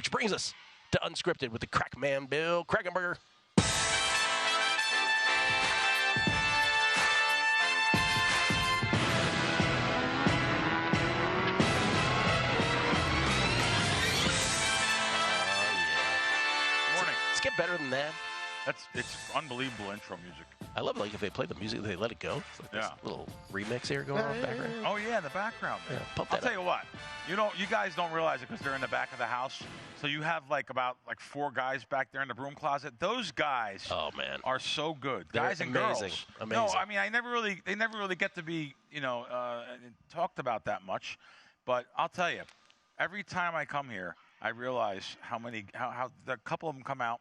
which brings us to Unscripted with the Crackman Bill Krackomberger. Get better than that. It's unbelievable intro music. I love like if they play the music, they let it go. It's like this little remix here going on in the background. Oh yeah, in the background. Yeah, I'll tell you what. You guys don't realize it because they're in the back of the house. So you have about 4 guys back there in the broom closet. Those guys, are so good. They're guys and amazing. girls. Amazing. No, I mean they never really get to be talked about that much. But I'll tell you, every time I come here, I realize how a couple of them come out.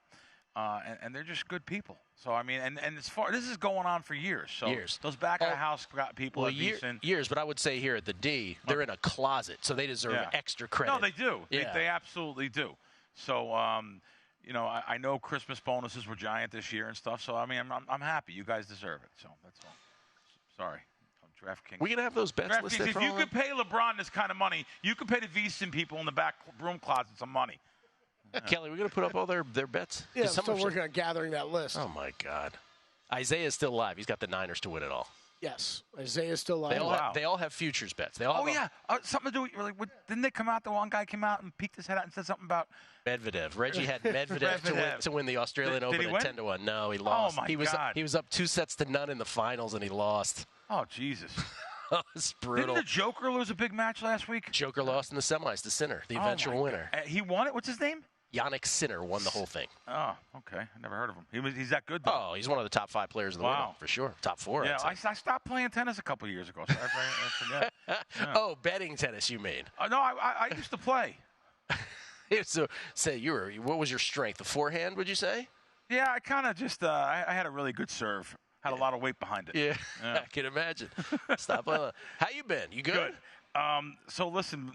And they're just good people. So I mean, and this is going on for years. So those back of the house people at VSiN. Years, but I would say here at the D, they're in a closet, so they deserve extra credit. No, they do. Yeah. They absolutely do. So I know Christmas bonuses were giant this year and stuff. So I mean, I'm happy. You guys deserve it. So that's all. Sorry. DraftKings. We can have those bets listed. If you could pay LeBron this kind of money, you could pay the VSiN people in the back room closet some money. Kelley, we're going to put up all their bets? Yeah, I'm still working on gathering that list. Oh, my God. Isaiah's still alive. He's got the Niners to win it all. Yes, Isaiah's still alive. They all have futures bets. They all something to do with didn't they come out, the one guy came out and peeked his head out and said something about Medvedev. Reggie had Medvedev to win the Australian Open at 10-1. No, he lost. Oh, my God. He was up 2-0 in the finals, and he lost. Oh, Jesus. It's brutal. Didn't the Joker lose a big match last week? Joker lost in the semis to Sinner, the eventual winner. He won it? What's his name? Yannick Sinner won the whole thing. Oh, okay. I never heard of him. He's that good, though. Oh, he's one of the top 5 players in the world, for sure. Top 4, Yeah, I stopped playing tennis a couple of years ago, so I forget. Yeah. Oh, betting tennis, you mean? No, I used to play. So, what was your strength? The forehand, would you say? Yeah, I kind of just I had a really good serve. Had a lot of weight behind it. Yeah. I can imagine. Stop playing. How you been? You good? So listen,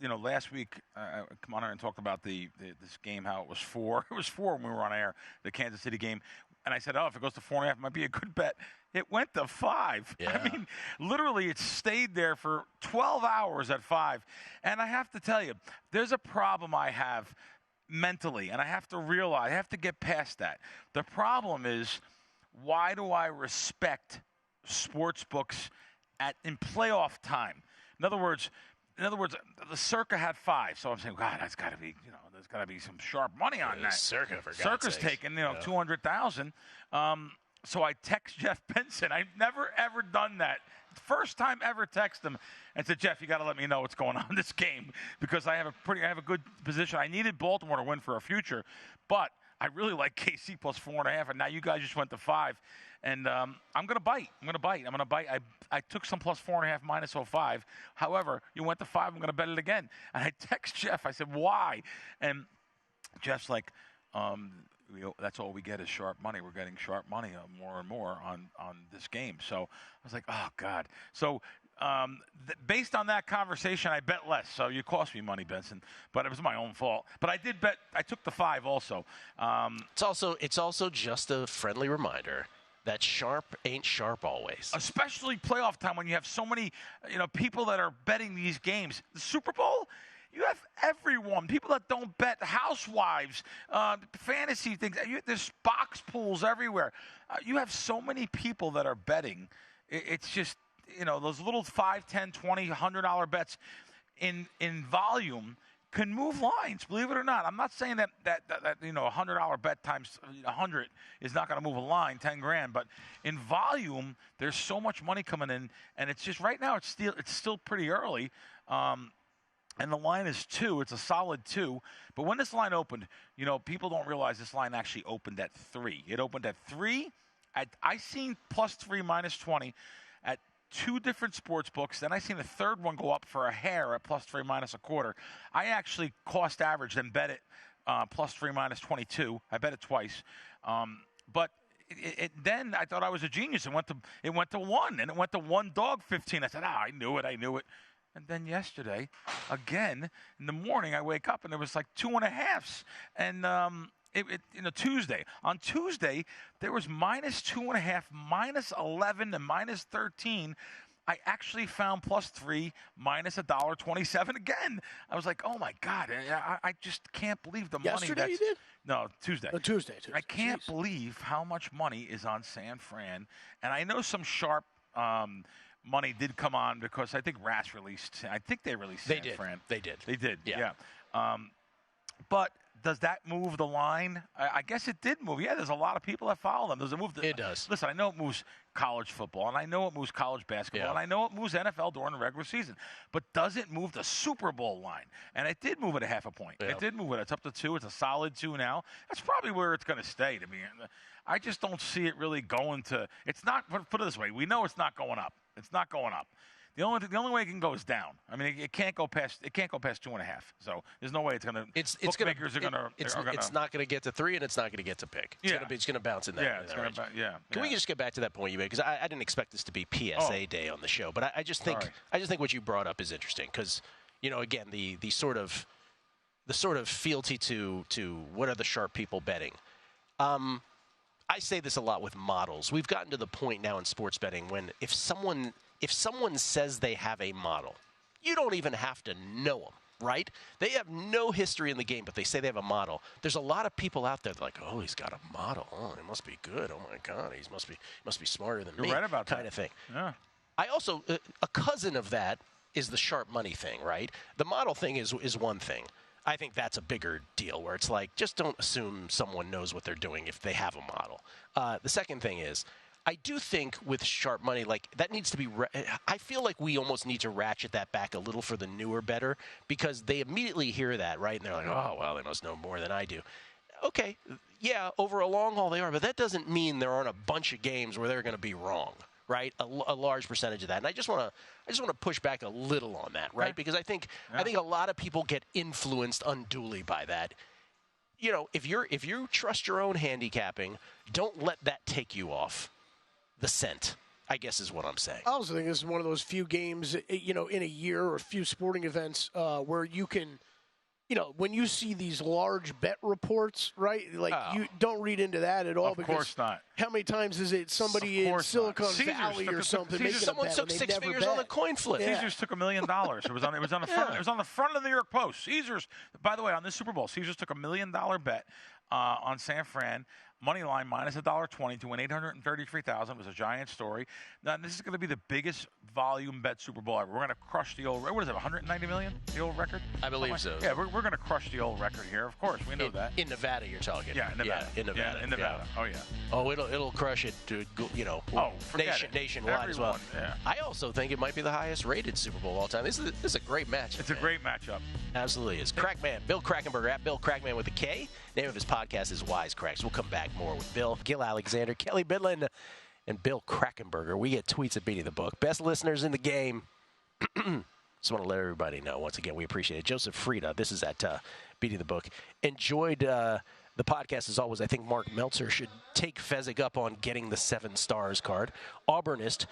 last week I come on here and talked about this game, how it was 4. It was 4 when we were on air, the Kansas City game. And I said, if it goes to 4.5, it might be a good bet. It went to 5. Yeah. I mean, literally, it stayed there for 12 hours at 5. And I have to tell you, there's a problem I have mentally, and I have to get past that. The problem is, why do I respect sports books in playoff time? In other words, the Circa had 5, so I'm saying, God, that's got to be, there's got to be some sharp money on that. Circa, for God's Circa's sakes. taking, 200,000. So I text Jeff Benson. I've never ever done that. First time ever text him and said, Jeff, you got to let me know what's going on in this game because I have a good position. I needed Baltimore to win for a future, but I really like KC plus 4.5, and now you guys just went to 5. And I'm going to bite. I took some plus 4.5 minus 0.5. However, you went to 5. I'm going to bet it again. And I text Jeff. I said, why? And Jeff's like, that's all we get is sharp money. We're getting sharp money more and more on this game. So I was like, oh, God. So based on that conversation, I bet less. So you cost me money, Benson, but it was my own fault. But I did bet. I took the 5 also. It's also just a friendly reminder that sharp ain't sharp always. Especially playoff time when you have so many, people that are betting these games. The Super Bowl, you have everyone. People that don't bet, housewives, fantasy things. There's box pools everywhere. You have so many people that are betting. It's just, those little $5, $10, $20, $100 bets in volume can move lines, believe it or not. I'm not saying that $100 bet times 100 is not going to move a line, 10 grand, but in volume, there's so much money coming in, and it's just right now it's still pretty early, and the line is 2. It's a solid 2. But when this line opened, people don't realize this line actually opened at 3. It opened at 3. I seen plus 3 minus 20 at 2 different sports books. Then I seen the third one go up for a hair at plus 3 minus a quarter. I actually cost averaged and bet it plus 3 minus 22. I bet it twice. But then I thought I was a genius. It went to 1, and it went to 1 dog 15. I said, I knew it. And then yesterday, again, in the morning, I wake up and there was like 2.5s. And Tuesday. On Tuesday, there was minus 2.5, minus 11, and minus 13. I actually found +3 minus $1.27 again. I was like, oh my God, I just can't believe the money. Yesterday you did? No, Tuesday. Oh, Tuesday. I can't believe how much money is on San Fran. And I know some sharp money did come on because I think RAS released. I think they released San Fran. They did. They did. Yeah. But does that move the line? I guess it did move. Yeah, there's a lot of people that follow them. Does it move? It does. Listen, I know it moves college football, and I know it moves college basketball, and I know it moves NFL during the regular season. But does it move the Super Bowl line? And it did move it a half a point. Yeah. It did move it. It's up to 2. It's a solid 2 now. That's probably where it's going to stay. To me, I just don't see it really going to. It's not. Put it this way: we know it's not going up. It's not going up. The only way it can go is down. I mean, it can't go past 2.5. So there's no way it's going to. It's not going to get to 3, and it's not going to get to pick. It's going to bounce in that. Yeah, it's going to. Yeah. Can we just get back to that point you made? Because I didn't expect this to be PSA day on the show, but I just think what you brought up is interesting because again the sort of fealty to what are the sharp people betting. I say this a lot with models. We've gotten to the point now in sports betting when if someone says they have a model, you don't even have to know them, right? They have no history in the game, but they say they have a model. There's a lot of people out there that are like, oh, he's got a model. Oh, he must be good. Oh my God, he must be smarter than me. You're right about that kind of thing. Yeah. I also a cousin of that is the sharp money thing, right? The model thing is one thing. I think that's a bigger deal where it's like, just don't assume someone knows what they're doing if they have a model. The second thing is, I do think with sharp money, like that needs to be I feel like we almost need to ratchet that back a little for the newer bettor because they immediately hear that, right? And they're like, oh, well, they must know more than I do. Okay, yeah, over a long haul they are, but that doesn't mean there aren't a bunch of games where they're going to be wrong. Right, a large percentage of that, and I just want to push back a little on that, right? Because I think a lot of people get influenced unduly by that. If you trust your own handicapping, don't let that take you off the scent, I guess is what I'm saying. I also think this is one of those few games, in a year or a few sporting events where you can. When you see these large bet reports, right? Like, you don't read into that at all. Of course not. How many times is it somebody in Silicon Valley or something making someone a bet took 6 figures on the coin flip? Yeah. Caesars took $1 million. It was on the front. It was on the front of the New York Post. Caesars, by the way, on this Super Bowl, Caesars took $1 million bet on San Fran. Money line minus $1.20 to win $833,000. It was a giant story. Now, this is going to be the biggest volume bet Super Bowl ever. We're going to crush the old. What is it? 190 million? The old record? I believe so. Yeah, we're going to crush the old record here. Of course, we know that. In Nevada, you're talking. Yeah, in Nevada. Yeah, in Nevada. Yeah, in Nevada. Yeah. Oh yeah. Oh, it'll crush it to nationwide as well. Yeah. I also think it might be the highest rated Super Bowl of all time. This is a great match. It's a great matchup. Absolutely is. Crackman, Bill Krackomberger at Bill Crackman with a K. Name of his podcast is Wisecracks. We'll come back more with Bill, Gill Alexander, Kelley Bydlon, and Bill Krackomberger. We get tweets at Beating the Book. Best listeners in the game. Just want to let everybody know. Once again, we appreciate it. Joseph Frieda, this is at Beating the Book. Enjoyed the podcast as always. I think Mark Meltzer should take Fezzik up on getting the 7 stars card. Auburnist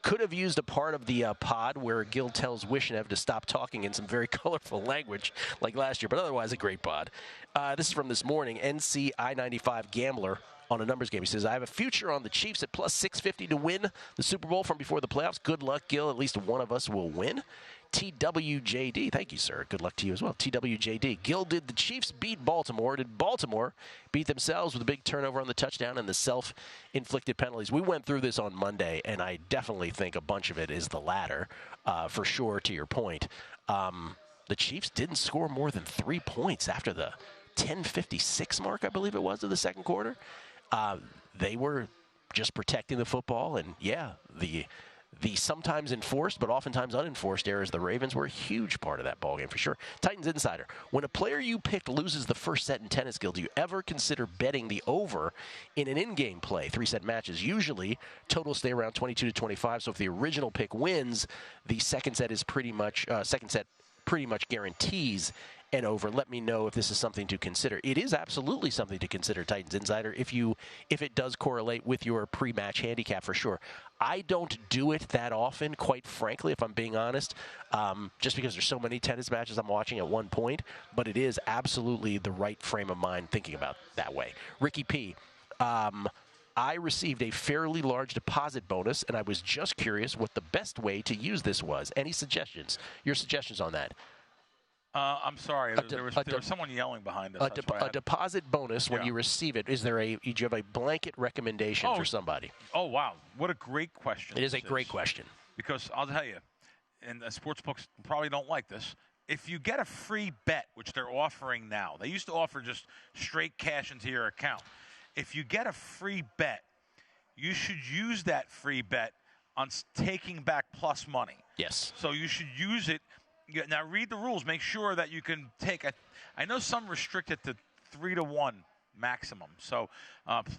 could have used a part of the pod where Gill tells Wishnev to stop talking in some very colorful language like last year, but otherwise a great pod. This is from this morning. NC I-95 Gambler on a numbers game. He says, I have a future on the Chiefs at plus 650 to win the Super Bowl from before the playoffs. Good luck, Gill. At least one of us will win. TWJD, thank you, sir. Good luck to you as well. TWJD, Gill, did the Chiefs beat Baltimore? Did Baltimore beat themselves with a big turnover on the touchdown and the self-inflicted penalties? We went through this on Monday, and I definitely think a bunch of it is the latter, for sure, to your point. The Chiefs didn't score more than 3 points after the 10:56 mark, I believe it was, of the second quarter. They were just protecting the football, and, yeah, the sometimes enforced but oftentimes unenforced errors, the Ravens were a huge part of that ballgame for sure. Titans Insider, when a player you picked loses the first set in tennis, Gill, do you ever consider betting the over in an in-game play? 3-set matches, usually totals stay around 22-25, so if the original pick wins, the second set pretty much guarantees and over. Let me know if this is something to consider. It is absolutely something to consider, Titans Insider, if it does correlate with your pre-match handicap for sure. I don't do it that often, quite frankly, if I'm being honest, just because there's so many tennis matches I'm watching at one point, but it is absolutely the right frame of mind thinking about that way. Ricky P., I received a fairly large deposit bonus, and I was just curious what the best way to use this was. Any suggestions? Your suggestions on that? I'm sorry. There was someone yelling behind us. A deposit bonus when you receive it. Do you have a blanket recommendation for somebody? Oh, wow. What a great question. It is a great question. Because I'll tell you, and the sports books probably don't like this, if you get a free bet, which they're offering now, they used to offer just straight cash into your account. If you get a free bet, you should use that free bet on taking back plus money. Yes. So you should use it. Now read the rules. Make sure that you can take I know some restrict it to 3-to-1 maximum. So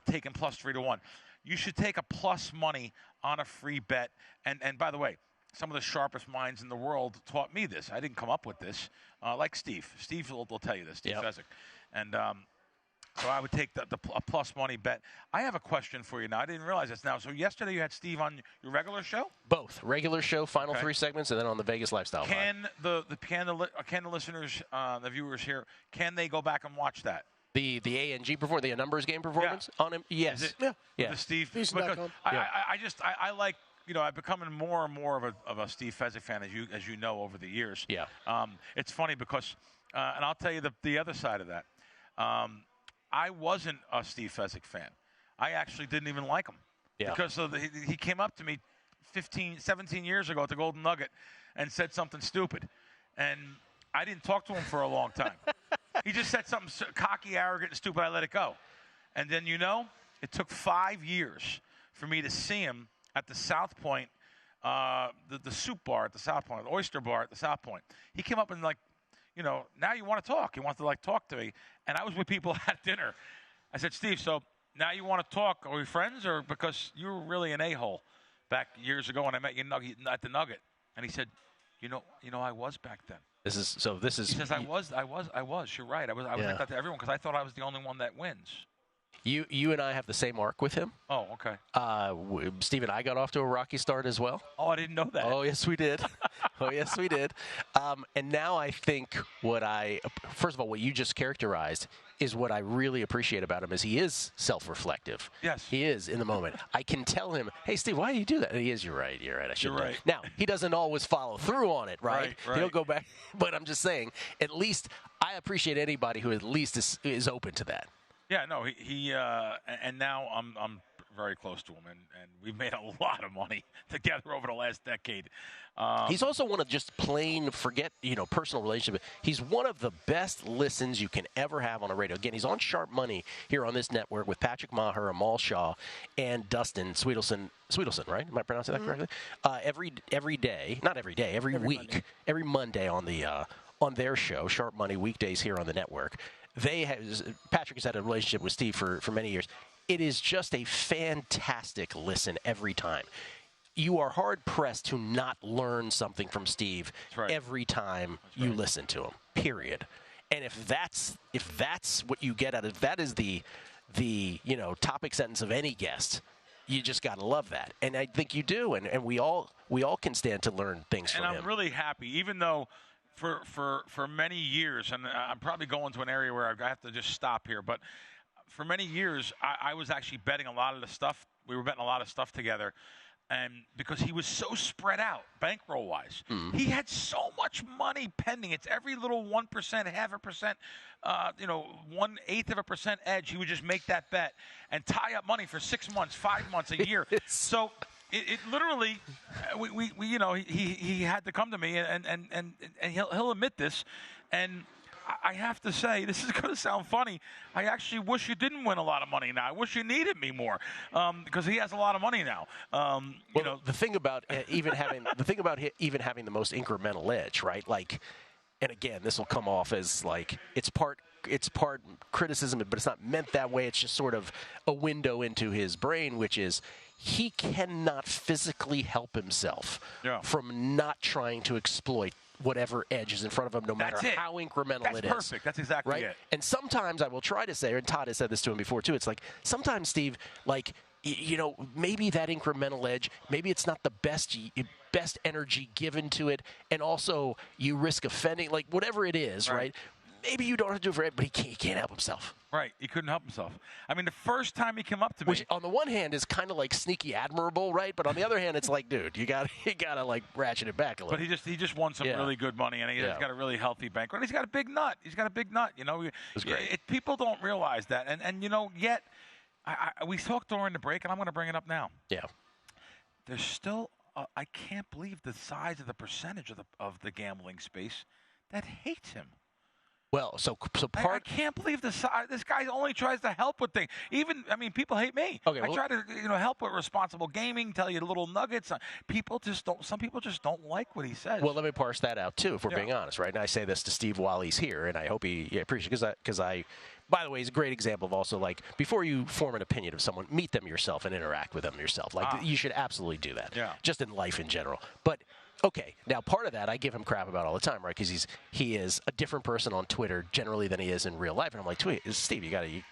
taking plus 3-to-1. You should take a plus money on a free bet. And by the way, some of the sharpest minds in the world taught me this. I didn't come up with this. Like Steve. Steve will tell you this, Steve Fezzik. And so I would take a plus money bet. I have a question for you now. I didn't realize this now. So yesterday you had Steve on your regular show? Both. Regular show, final 3 segments, and then on the Vegas Lifestyle. Can the listeners, the viewers here, can they go back and watch that? The ANG performance, the numbers game performance on him? Yes. Yeah. Steve. I like, I've become more and more of a Steve Fezzik fan, as you know, over the years. Yeah. It's funny because, and I'll tell you the other side of that. I wasn't a Steve Fezzik fan. I actually didn't even like him. Yeah. Because he came up to me 17 years ago at the Golden Nugget and said something stupid. And I didn't talk to him for a long time. He just said something cocky, arrogant, and stupid. I let it go. And then, it took 5 years for me to see him at the South Point, the soup bar at the South Point, the oyster bar at the South Point. He came up and now you want to talk. You want to talk to me. And I was with people at dinner. I said, Steve, so now you want to talk? Are we friends, or because you were really an a-hole back years ago when I met you at the Nugget? And he said, I was back then. This is. He says, I was. You're right. I was like that to everyone because I thought I was the only one that wins. You and I have the same arc with him. Oh, okay. Steve and I got off to a rocky start as well. Oh, I didn't know that. Oh, yes, we did. And now I think first of all, what you just characterized is what I really appreciate about him is he is self-reflective. Yes. He is in the moment. I can tell him, hey, Steve, why do you do that? And he is, you're right. I should. You're right. Now, he doesn't always follow through on it, right? He'll go back. But I'm just saying, at least I appreciate anybody who at least is open to that. Yeah, no, he and now I'm very close to him, and we've made a lot of money together over the last decade. He's also one of just plain personal relationship. He's one of the best listens you can ever have on a radio. Again, he's on Sharp Money here on this network with Patrick Maher, Amal Shaw, and Dustin Sweetelson, right? Am I pronouncing that correctly? Every day, not every day, every week, Monday. Every Monday on their show, Sharp Money, weekdays here on the network. Patrick has had a relationship with Steve for many years. It is just a fantastic listen every time. You are hard-pressed to not learn something from Steve every time you listen to him, period. And if that's what you get out of that is the topic sentence of any guest, you just got to love that. And I think you do, and we all can stand to learn things from him. And I'm really happy, even though for many years, and I'm probably going to an area where I have to just stop here, but for many years, I was actually betting a lot of the stuff. We were betting a lot of stuff together. And because he was so spread out, bankroll-wise, he had so much money pending. It's every little 1%, 0.5%, 1/8% edge. He would just make that bet and tie up money for 6 months, 5 months, a year. So it literally, he had to come to me, and he'll admit this, and I have to say, this is going to sound funny. I actually wish you didn't win a lot of money now. I wish you needed me more because he has a lot of money now. The thing about even having the most incremental edge, right? Like, and again, this will come off as like it's part criticism, but it's not meant that way. It's just sort of a window into his brain, which is he cannot physically help himself from not trying to exploit whatever edge is in front of him, no matter how incremental it is. That's perfect. That's exactly it. And sometimes I will try to say, and Todd has said this to him before too, it's like sometimes, Steve, like, maybe that incremental edge, maybe it's not the best energy given to it, and also you risk offending, like whatever it is, right? maybe you don't have to do it for it, but he can't help himself. Right, he couldn't help himself. I mean, the first time he came up to me, which on the one hand is kind of like sneaky admirable, right? But on the other hand, it's like, dude, you got to like ratchet it back a little. But he just won some really good money, and he's got a really healthy bankroll. He's got a big nut. You know, people don't realize that, and you know, yet we talked during the break, and I'm going to bring it up now. Yeah, there's still I can't believe the size of the percentage of the gambling space that hates him. Well, so I can't believe this guy only tries to help with things. Even, I mean, people hate me. Okay, I try to, help with responsible gaming, tell you little nuggets. Some people just don't like what he says. Well, let me parse that out, too, if we're being honest, right? And I say this to Steve while he's here, and I hope he appreciates it, because by the way, he's a great example of also, like, before you form an opinion of someone, meet them yourself and interact with them yourself. Like, you should absolutely do that, just in life in general. But okay, now part of that I give him crap about all the time, right? Because he is a different person on Twitter generally than he is in real life, and I'm like, Steve, you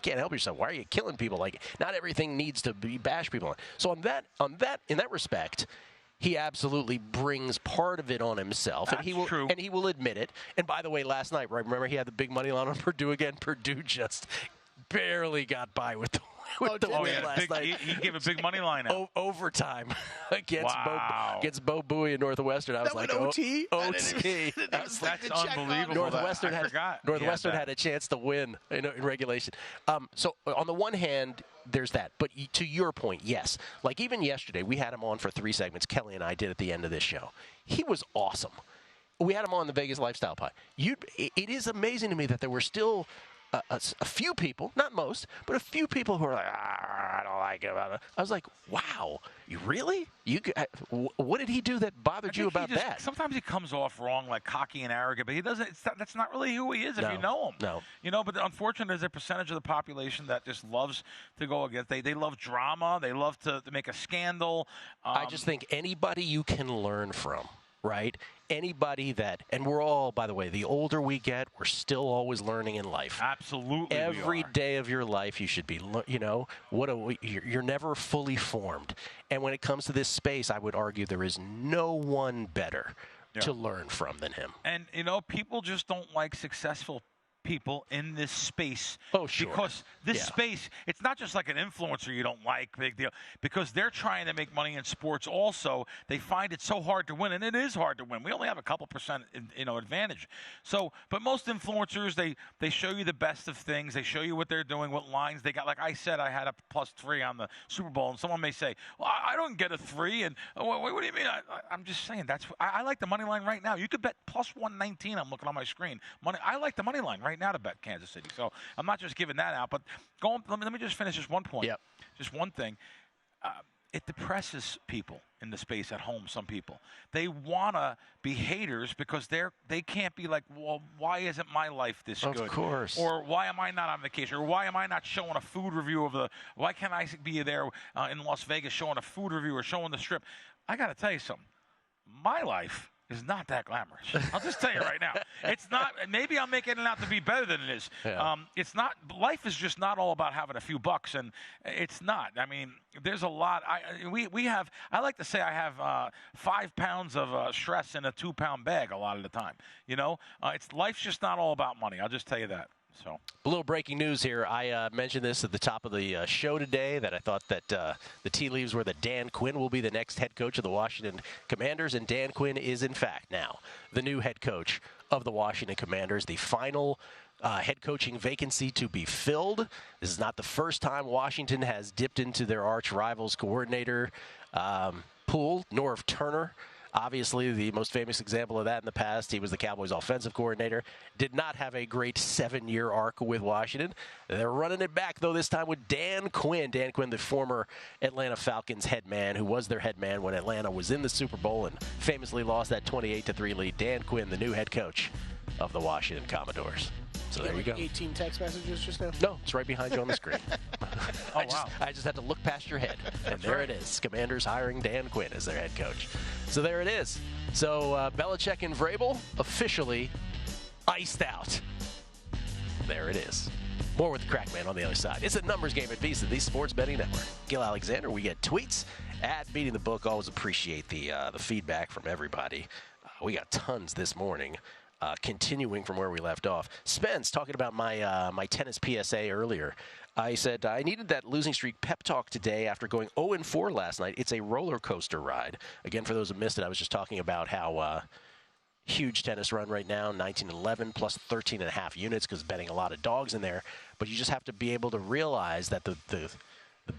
can't help yourself. Why are you killing people? Like, not everything needs to be bash people. So in that respect, he absolutely brings part of it on himself, and he will admit it. And by the way, last night, right? Remember he had the big money line on Purdue again. Purdue just barely got by with the win last night. He gave a big money line out. Overtime against Bo Buie and Northwestern. I was like, OT? OT. That's unbelievable. Northwestern had a chance to win in regulation. So on the one hand, there's that. But to your point, yes. Like even yesterday, we had him on for 3 segments. Kelley and I did at the end of this show. He was awesome. We had him on the Vegas Lifestyle Pod. It is amazing to me that there were still a few people, not most, but a few people who are like, I don't like it about it. I was like, wow, you really? What did he do that bothered you about that? Sometimes he comes off wrong, like cocky and arrogant, but he doesn't. That's not really who he is if you know him. No. But unfortunately, there's a percentage of the population that just loves to go against. They love drama. They love to make a scandal. I just think anybody you can learn from. Right? Anybody that, and we're all, by the way, the older we get, we're still always learning in life. Absolutely. Every day of your life, you should be, you're never fully formed. And when it comes to this space, I would argue there is no one better to learn from than him. And, people just don't like successful people in this space. Oh, sure. Because this space, it's not just like an influencer you don't like, big deal. Because they're trying to make money in sports also. They find it so hard to win, and it is hard to win. We only have a couple percent, advantage. So, but most influencers, they show you the best of things. They show you what they're doing, what lines they got. Like I said, I had a +3 on the Super Bowl, and someone may say, well, I don't get a 3. And what do you mean? I'm just saying, I like the money line right now. You could bet +119. I'm looking on my screen. I like the money line right now to bet Kansas City. So I'm not just giving that out, but let me just finish this one point. Yep. Just one thing. It depresses people in the space at home, some people. They want to be haters because they can't be like, well, why isn't my life this good? Of course. Or why am I not on vacation? Or why am I not showing a food review why can't I be there in Las Vegas showing a food review or showing the strip? I got to tell you something. My life is not that glamorous. I'll just tell you right now. It's not. Maybe I'm making it out to be better than it is. Yeah. It's not. Life is just not all about having a few bucks, and it's not. I mean, there's a lot. We have. I like to say I have 5 pounds of stress in a 2-pound bag a lot of the time. Life's just not all about money. I'll just tell you that. So, a little breaking news here. I mentioned this at the top of the show today that I thought that the tea leaves were that Dan Quinn will be the next head coach of the Washington Commanders, and Dan Quinn is, in fact, now the new head coach of the Washington Commanders, the final head coaching vacancy to be filled. This is not the first time Washington has dipped into their arch rivals coordinator pool. Norv Turner, obviously, the most famous example of that in the past. He was the Cowboys' offensive coordinator. Did not have a great 7-year arc with Washington. They're running it back, though, this time with Dan Quinn. Dan Quinn, the former Atlanta Falcons head man, who was their head man when Atlanta was in the Super Bowl and famously lost that 28-3 lead. Dan Quinn, the new head coach of the Washington Commodores. So there you go. 18 text messages just now? No, it's right behind you on the screen. Wow. I just had to look past your head. And there it is. Commanders hiring Dan Quinn as their head coach. So there it is. So Belichick and Vrabel officially iced out. There it is. More with Crackman on the other side. It's a numbers game at VSiN, the Sports Betting Network. Gill Alexander, we get tweets at Beating the Book. Always appreciate the feedback from everybody. We got tons this morning. continuing from where we left off. Spence, talking about my tennis PSA earlier. I said, I needed that losing streak pep talk today after going 0-4 last night. It's a roller coaster ride. Again, for those who missed it, I was just talking about how huge tennis run right now, 19-11 plus 13.5 units because betting a lot of dogs in there. But you just have to be able to realize that the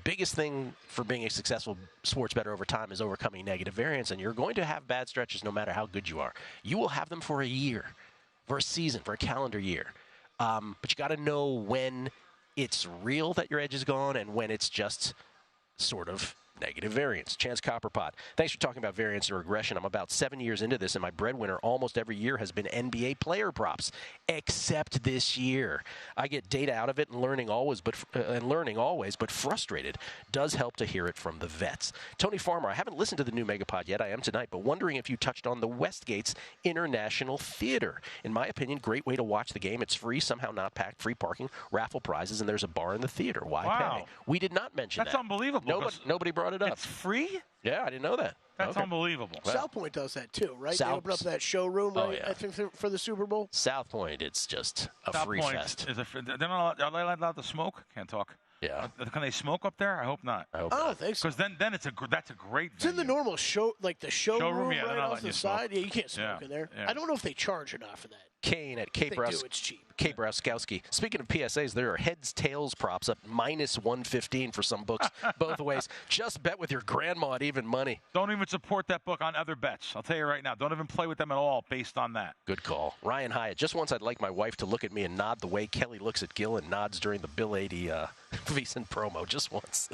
biggest thing for being a successful sports bettor over time is overcoming negative variance, and you're going to have bad stretches no matter how good you are. You will have them for a year, for a season, for a calendar year. But you got to know when it's real that your edge is gone and when it's just sort of negative variance. Chance Copperpot, thanks for talking about variance and regression. I'm about 7 years into this, and my breadwinner almost every year has been NBA player props, except this year. I get data out of it and learning always, but frustrated. Does help to hear it from the vets. Tony Farmer, I haven't listened to the new Megapod yet. I am tonight, but wondering if you touched on the Westgate's International Theater. In my opinion, great way to watch the game. It's free, somehow not packed, free parking, raffle prizes, and there's a bar in the theater. Why pay? We did not mention that. That's unbelievable. Nobody brought it up. It's free? Yeah, I didn't know that. That's unbeliebable. Wow. South Point does that too, right? They open up that showroom, right? Yeah. I think for the Super Bowl. South Point, it's just a free fest. Are they allowed to smoke? Can't talk. Yeah. Can they smoke up there? I hope not. I don't think so. Because then that's a great. It's in the normal show, like the showroom right off the side. Smoke. Yeah, you can't smoke in there. Yeah. I don't know if they charge or not for that. Kane at Cape it's cheap. Kate Browskowski. Speaking of PSAs, there are heads, tails props up -115 for some books both ways. Just bet with your grandma at even money. Don't even support that book on other bets. I'll tell you right now. Don't even play with them at all based on that. Good call. Ryan Hyatt. Just once I'd like my wife to look at me and nod the way Kelley looks at Gill and nods during the Bill 80 VSiN promo. Just once.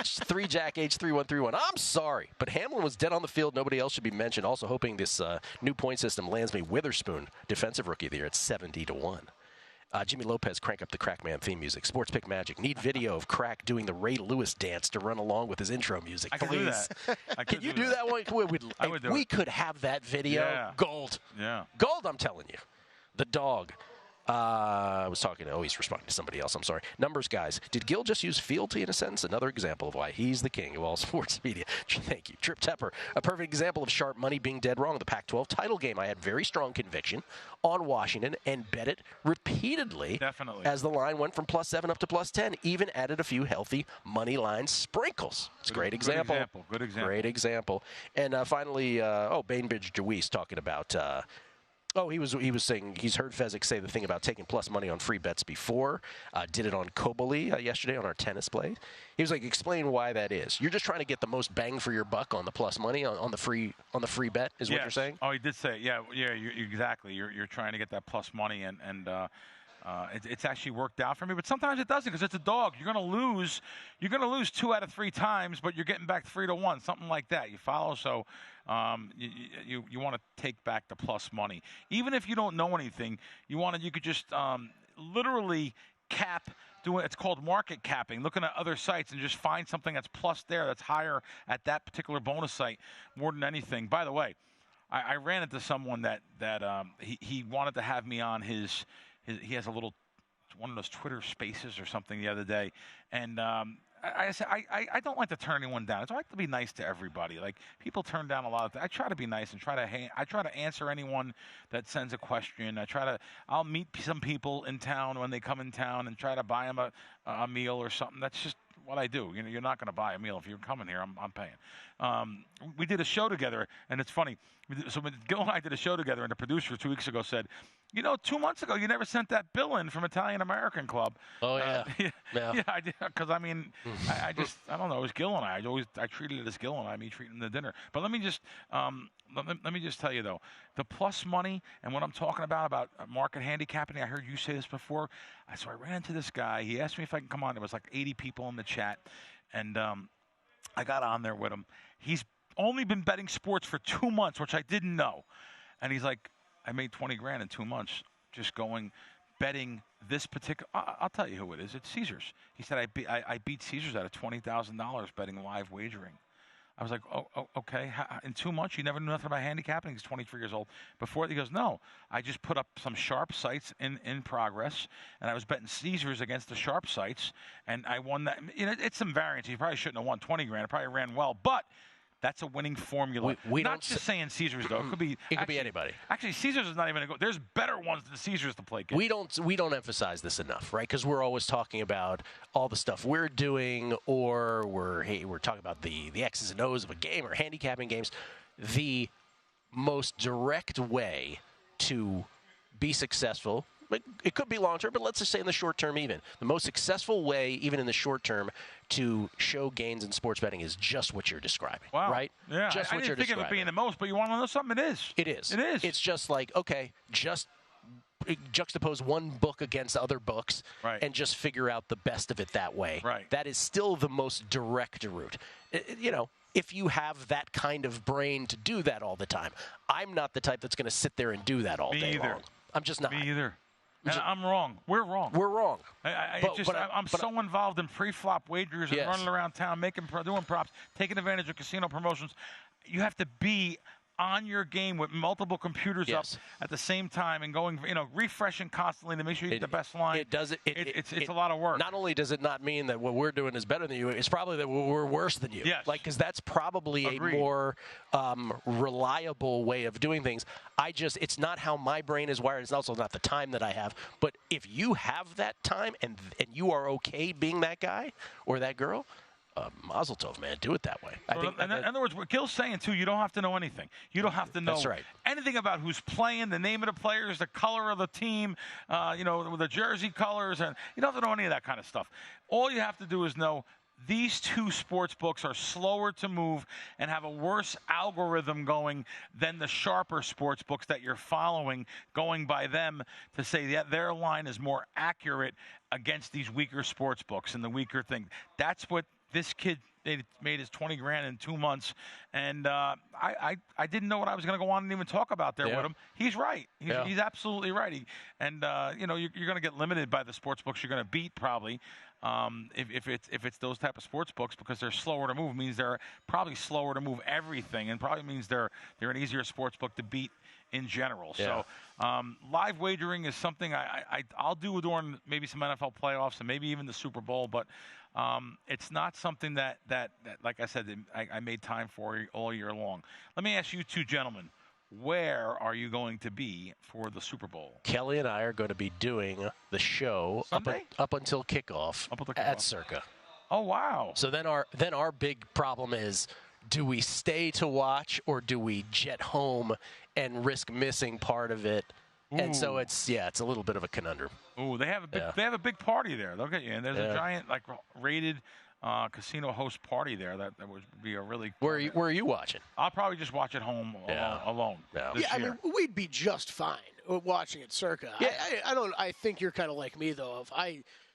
3 Jack H 3131. I'm sorry, but Hamlin was dead on the field. Nobody else should be mentioned. Also hoping this new point system lands me Witherspoon, defensive rookie of the year at 70-1. Jimmy Lopez, crank up the Crackman theme music. Sports Pick Magic. Need video of Crack doing the Ray Lewis dance to run along with his intro music, please. I can do that. Can you do that one? We could have that video. Yeah. Gold. Yeah. Gold, I'm telling you. The dog. I was talking to, he's responding to somebody else. I'm sorry. Numbers guys. Did Gill just use fealty in a sentence? Another example of why he's the king of all sports media. Thank you. Trip Tepper. A perfect example of sharp money being dead wrong. The Pac-12 title game. I had very strong conviction on Washington and bet it repeatedly. Definitely. As the line went from +7 up to +10. Even added a few healthy money line sprinkles. It's a great example. Good example. Great example. And finally, Bainbridge Deweese talking about... he was saying he's heard Fezzik say the thing about taking plus money on free bets before. Did it on Koboli yesterday on our tennis play. He was like, explain why that is. You're just trying to get the most bang for your buck on the plus money on the free bet is what you're saying? Oh, he did say it. Yeah, exactly. You're trying to get that plus money and it's actually worked out for me, but sometimes it doesn't because it's a dog. You're going to lose 2 out of 3 times, but you're getting back 3-1, something like that. You follow, so you want to take back the plus money, even if you don't know anything. You could just literally cap. It's called market capping. Looking at other sites and just find something that's plus there, that's higher at that particular bonus site more than anything. By the way, I ran into someone that he wanted to have me on his. He has one of those Twitter spaces or something the other day. And I said, I don't like to turn anyone down. I like to be nice to everybody. Like, people turn down a lot of things. I try to be nice and try to answer anyone that sends a question. I'll meet some people in town when they come in town and try to buy them a meal or something. That's just what I do. You're not going to buy a meal. If you're coming here, I'm paying. We did a show together, and it's funny. So when Gill and I did a show together, and the producer 2 weeks ago said, 2 months ago, you never sent that bill in from Italian American Club. Oh, yeah. Yeah, I did. Because, I don't know. It was Gill and I treated it as Gill and me treating the dinner. But let me just tell you, though, the plus money and what I'm talking about market handicapping, I heard you say this before. So I ran into this guy. He asked me if I can come on. There was like 80 people in the chat. And I got on there with him. He's only been betting sports for 2 months, which I didn't know. And he's like, I made $20,000 in 2 months just betting this particular. I'll tell you who it is. It's Caesars. He said I beat Caesars out of $20,000 betting live wagering. I was like, oh, okay. In 2 months, you never knew nothing about handicapping. He's 23 years old. Before he goes, no, I just put up some sharp sites in progress, and I was betting Caesars against the sharp sites, and I won that. It's some variance. He probably shouldn't have won $20,000. It probably ran well, but That's a winning formula. We not don't just saying Caesars, though. It could be anybody. Actually, Caesars is not even a go. There's better ones than Caesars to play. We don't emphasize this enough, right? Because we're always talking about all the stuff we're doing, or we're talking about the X's and O's of a game or handicapping games. The most direct way to be successful, it could be long term, but let's just say in the short term even. The most successful way, even in the short term, to show gains in sports betting is just what you're describing. Wow. Right? Yeah. Just I what you're didn't think of it being the most, but you want to know something? It is. It is. It is. It's just like, okay, just juxtapose one book against other books and just figure out the best of it that way. Right. That is still the most direct route. If you have that kind of brain to do that all the time. I'm not the type that's going to sit there and do that all day long. I'm just not. Me either. And I'm wrong. We're wrong. We're wrong. I'm so involved in pre-flop wagers and running around town, doing props, taking advantage of casino promotions. You have to be on your game with multiple computers up at the same time and going, refreshing constantly to make sure you get the best line. It's a lot of work. Not only does it not mean that what we're doing is better than you, it's probably that we're worse than you. Yes. Because that's probably Agreed. a more reliable way of doing things. It's not how my brain is wired. It's also not the time that I have. But if you have that time and you are okay being that guy or that girl, mazel tov, man. Do it that way. In other words, what Gill's saying, too, you don't have to know anything. You don't have to know anything about who's playing, the name of the players, the color of the team, the jersey colors. And you don't have to know any of that kind of stuff. All you have to do is know these two sports books are slower to move and have a worse algorithm going than the sharper sports books that you're following, going by them to say that their line is more accurate against these weaker sports books and the weaker thing. That's what this kid made his $20,000 in 2 months, and I didn't know what I was going to go on and even talk about there with him. He's right. He's absolutely right. You're going to get limited by the sports books you're going to beat probably. If it's those type of sports books, because they're slower to move, means they're probably slower to move everything, and probably means they're an easier sports book to beat in general. Yeah. So live wagering is something I'll do during maybe some NFL playoffs and maybe even the Super Bowl, but it's not something that like I said, I made time for all year long. Let me ask you two gentlemen, where are you going to be for the Super Bowl? Kelley and I are going to be doing the show up until kickoff at Circa. Oh, wow. So then our big problem is, do we stay to watch or do we jet home and risk missing part of it? Ooh. And so it's a little bit of a conundrum. Ooh, they have a big party there. They'll get you in. There's a giant rated casino host party there that would be a really. Where are you watching? I'll probably just watch at home alone. Yeah, I mean, we'd be just fine watching at Circa. Yeah. I think you're kind of like me though.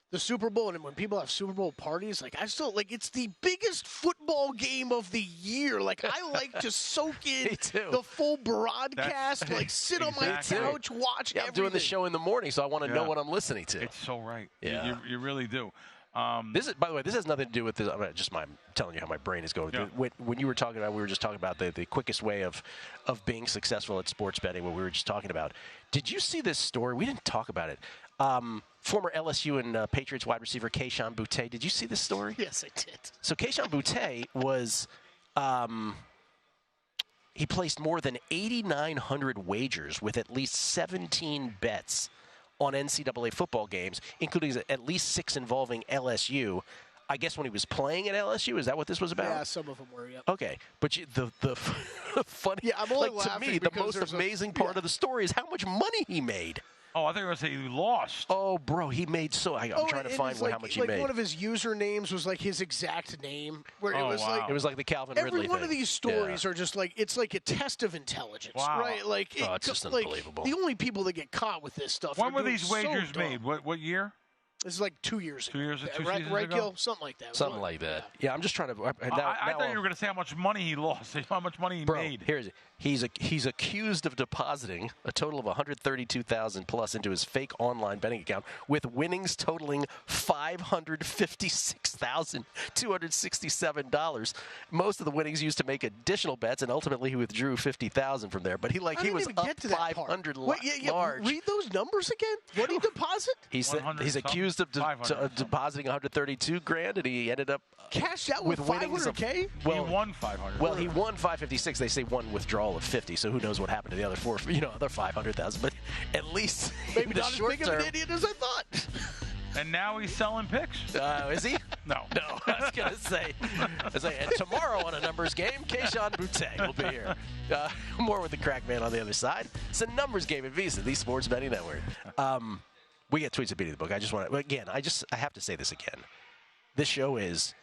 The Super Bowl, and when people have Super Bowl parties, it's the biggest football game of the year. I like to soak in the full broadcast, sit on my couch, watch everything. I'm doing the show in the morning, so I want to know what I'm listening to. It's so right. Yeah. You really do. This is, by the way, this has nothing to do with this. I'm telling you how my brain is going. Yeah. When you were talking about, we were just talking about the quickest way of being successful at sports betting. What we were just talking about. Did you see this story? We didn't talk about it. Former LSU and Patriots wide receiver Kayshon Boutte. Did you see this story? Yes, I did. So Kayshon Boutte was he placed more than 8,900 wagers with at least 17 bets on NCAA football games, including at least 6 involving LSU. I guess when he was playing at LSU, is that what this was about? Yeah, some of them were, yeah. Okay, but the funny, yeah, I'm only laughing to me, the most amazing part of the story is how much money he made. Oh, I thought you were going to say he lost. Oh, bro, he made I'm trying to find how much he made. One of his usernames was his exact name. Where it was like the Calvin Ridley every one thing. of these stories are just it's like a test of intelligence, right? It's just unbelievable. The only people that get caught with this stuff. When were these wagers made? What year? This is 2 years ago. 2 years or 2 seasons right, ago? Gill? Something like that. Something like that. Yeah, I'm just trying to. I thought you were going to say how much money he lost, how much money he made. Here's it. He's accused of depositing a total of $132,000 plus into his fake online betting account, with winnings totaling $556,267. Most of the winnings used to make additional bets, and ultimately he withdrew $50,000 from there. But he was up 500 large. Read those numbers again. What did he deposit? He's accused depositing $132,000, and he ended up cashed out with $500K. Well, he won $500,000. Well, he won $556,000. They say one withdrawal of $50,000. So who knows what happened to the other other $500,000? But at least maybe in the not short as big term, of an idiot as I thought. And now he's selling picks. Is he? No. I was going to say. And tomorrow on a numbers game, Keishon Boutte will be here. More with the Crack Man on the other side. It's a numbers game at VSiN, the Sports Betting Network. We get tweets at Beating the Book. I have to say this again. This show is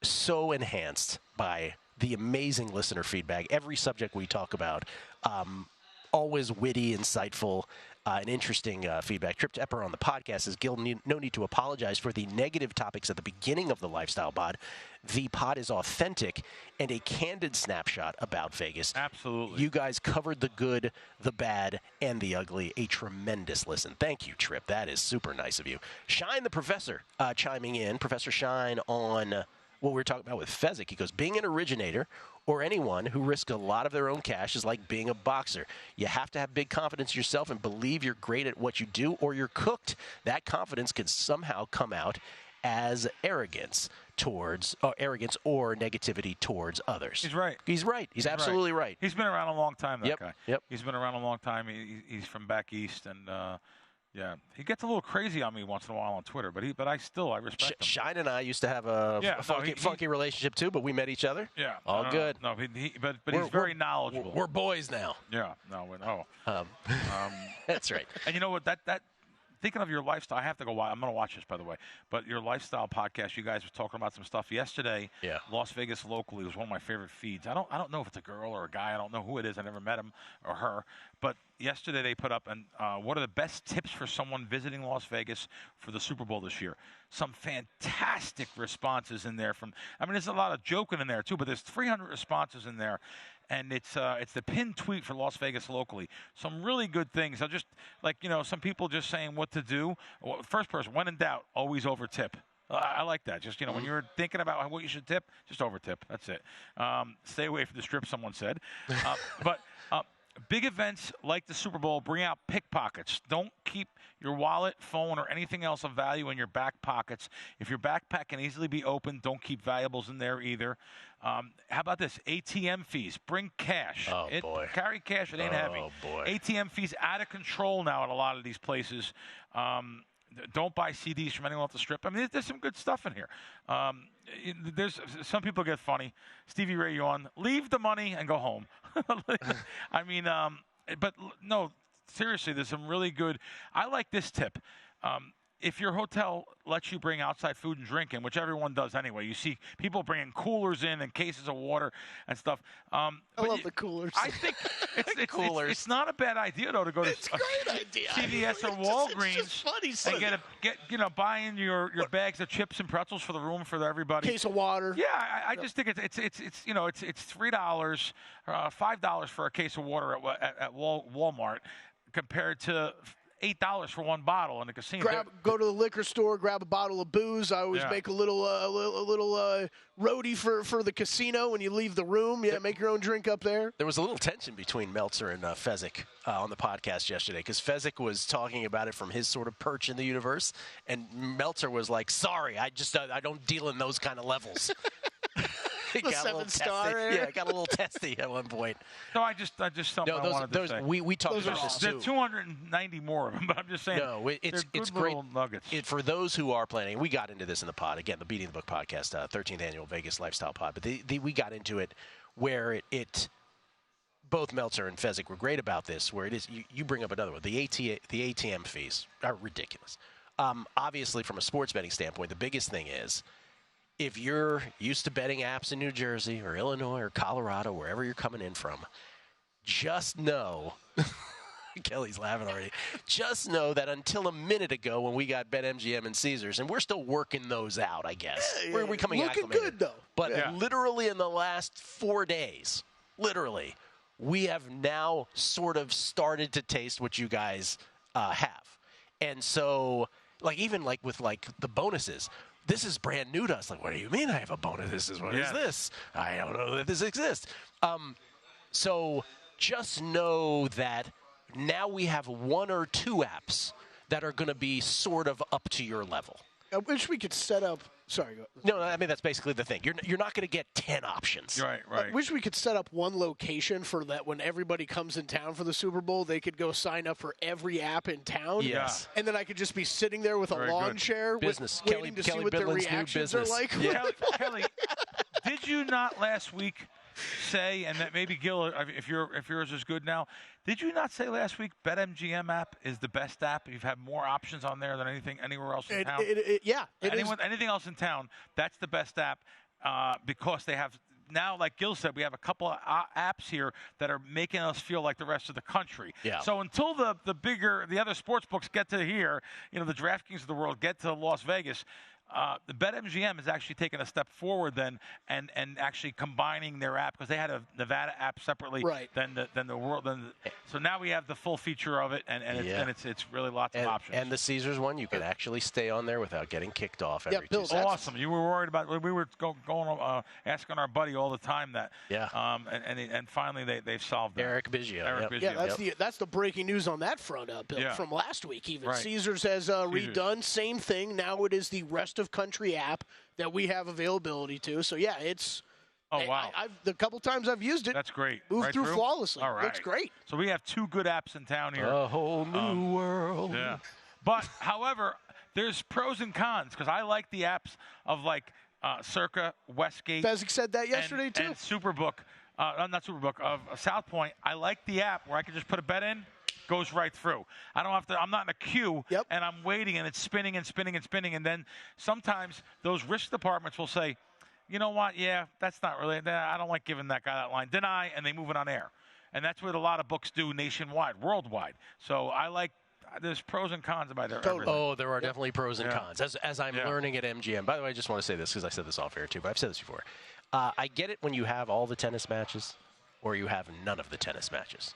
so enhanced by the amazing listener feedback. Every subject we talk about, always witty, insightful, and interesting feedback. Trip Tepper on the podcast says, Gill, no need to apologize for the negative topics at the beginning of the Lifestyle Pod. The pod is authentic and a candid snapshot about Vegas. Absolutely. You guys covered the good, the bad, and the ugly. A tremendous listen. Thank you, Trip. That is super nice of you. Shine the Professor chiming in. Professor Shine on what we were talking about with Fezzik. He goes, being an originator or anyone who risks a lot of their own cash is like being a boxer. You have to have big confidence in yourself and believe you're great at what you do, or you're cooked. That confidence can somehow come out as arrogance or negativity towards others. He's right. He's absolutely right. He's been around a long time, that guy. Yep. He's been around a long time. He's from back east, and yeah, he gets a little crazy on me once in a while on Twitter, but I respect him. Shine and I used to have a funky relationship too, but we met each other. Yeah, all good. No, but he's very knowledgeable. We're boys now. Yeah, no. That's right. And you know what? That thinking of your lifestyle, I have to go. I'm going to watch this, by the way. But your lifestyle podcast, you guys were talking about some stuff yesterday. Yeah. Las Vegas Locally was one of my favorite feeds. I don't know if it's a girl or a guy. I don't know who it is. I never met him or her. But yesterday they put up what are the best tips for someone visiting Las Vegas for the Super Bowl this year? Some fantastic responses in there. There's a lot of joking in there too, but there's 300 responses in there. And it's the pinned tweet for Las Vegas Locally. Some really good things. I'll just, some people just saying what to do. Well, first person, when in doubt, always over tip. I like that. Just, when you're thinking about what you should tip, just over tip. That's it. Stay away from the strip, someone said. But big events like the Super Bowl bring out pickpockets. Don't keep your wallet, phone, or anything else of value in your back pockets. If your backpack can easily be opened, don't keep valuables in there either. How about this? ATM fees. Bring cash. Boy. Carry cash. It ain't heavy. Oh, boy. ATM fees out of control now at a lot of these places. Don't buy CDs from anyone off the strip. There's some good stuff in here. There's some people get funny. Stevie Ray Yawn, leave the money and go home. But no, seriously, there's some really good. I like this tip. If your hotel lets you bring outside food and drink in, which everyone does anyway, you see people bringing coolers in and cases of water and stuff. I love the coolers. I think it's not a bad idea though to go to CVS or Walgreens it's just funny, and buy in your bags of chips and pretzels for the room for everybody. Case of water. Yeah, I just think it's $3, $5 for a case of water at Walmart compared to $8 for one bottle in the casino. Go to the liquor store, grab a bottle of booze. I always make a little roadie for the casino when you leave the room. Yeah, make your own drink up there. There was a little tension between Meltzer and Fezzik on the podcast yesterday because Fezzik was talking about it from his sort of perch in the universe, and Meltzer was like, "Sorry, I don't deal in those kind of levels." The 7-star. Yeah, it got a little testy at one point. No, I just something I wanted to say. We talked about this too. There's 290 more of them, but I'm just saying. No, it's great. Nuggets. For those who are planning, we got into this in the pod again, the Beating the Book podcast, 13th annual Vegas Lifestyle Pod. But we got into it where it both Meltzer and Fezzik were great about this. Where it is, you bring up another one. The ATM fees are ridiculous. Obviously, from a sports betting standpoint, the biggest thing is, if you're used to betting apps in New Jersey or Illinois or Colorado, wherever you're coming in from, just know, Kelley's laughing already, just know that until a minute ago when we got BetMGM and Caesars, and we're still working those out, I guess. We're becoming looking good, though. But literally in the last 4 days, we have now sort of started to taste what you guys have. And so, even with the bonuses, this is brand new to us. What do you mean I have a bonus? What is this? I don't know that this exists. So just know that now we have 1 or 2 apps that are going to be sort of up to your level. I wish we could set up. Sorry. Go. No, I mean that's basically the thing. You're not going to get 10 options. Right. I wish we could set up one location for that when everybody comes in town for the Super Bowl, they could go sign up for every app in town. Yes. And then I could just be sitting there with a lawn chair, business. waiting to see what their reactions are like. Yeah. Kelley, did you not last week say, and that maybe Gill, if yours is good now, did you not say last week BetMGM app is the best app? You've had more options on there than anywhere else in town. Anything else in town, that's the best app because they have. Now, like Gill said, we have a couple of apps here that are making us feel like the rest of the country. Yeah. So until the other sports books get to here, the DraftKings of the world get to Las Vegas, the BetMGM has actually taken a step forward then and actually combining their app because they had a Nevada app separately than the world. So now we have the full feature of it, and it's really lots of options. And the Caesars one, you can actually stay on there without getting kicked off every 2 seconds. Awesome. You were worried about. We were going asking our buddy all the time that. Yeah. And finally they've solved that. Eric Biggio. Yeah, that's the breaking news on that front, Bill, from last week. Even Caesars has redone same thing. Now it is the rest of country app that we have availability to. So yeah, it's. Oh wow! The couple times I've used it, that's great. Moved through flawlessly. All right, looks great. So we have 2 good apps in town here. A whole new world. Yeah, but however, there's pros and cons because I like the apps of like Circa, Westgate. Fezzik said that yesterday too. And Superbook, not Superbook of South Point. I like the app where I can just put a bet in. Goes right through. I don't have to. I'm not in a queue, and I'm waiting, and it's spinning and spinning and spinning, and then sometimes those risk departments will say, "You know what? Yeah, that's not really. I don't like giving that guy that line. Deny," and they move it on air, and that's what a lot of books do nationwide, worldwide. So I like. There's pros and cons about there. Totally. Oh, there are definitely pros and cons. As I'm learning at MGM. By the way, I just want to say this because I said this off air too, but I've said this before. I get it when you have all the tennis matches, or you have none of the tennis matches.